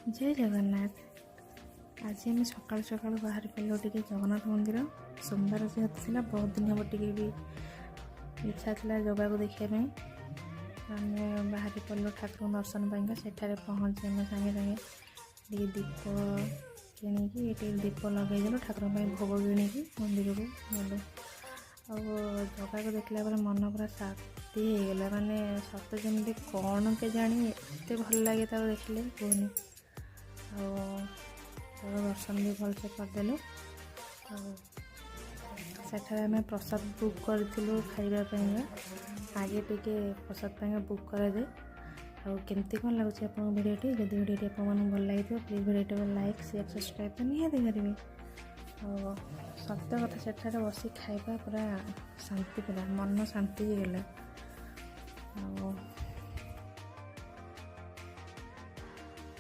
जय जगन्नाथ। आज आम सकाल सकाल बाहर पड़े टे जगन्नाथ मंदिर सोमवार जेहतु थी बहुत दिन हम टे भी इच्छा था जगह को देखापी आम बाहर पड़े ठाकुर दर्शन पाइंका सेठारे पहुँचे आम सागे सागे दीप कि दीप लगे ठाकुर भोग कि मंदिर को गलु जगह को देखला मन पूरा शांति होगला माने सत जमी कौन के जानी एत भल लगे देखले कहनी दर्शन भी भलसे करदेलु सेठारे आम प्रसाद बुक करूँ खाइबापी आगे टे प्रसाद बुक कराए केमती कौन लगुच आप भिडियोटी जब भिडियोटी आप भल लगी प्लीज भिडियो को लाइक शेयर सब्सक्राइब तो निहाती करेंगे सत्य कथा सेठारे बस खाइबा पूरा शांति पूरा मन शांति होगला।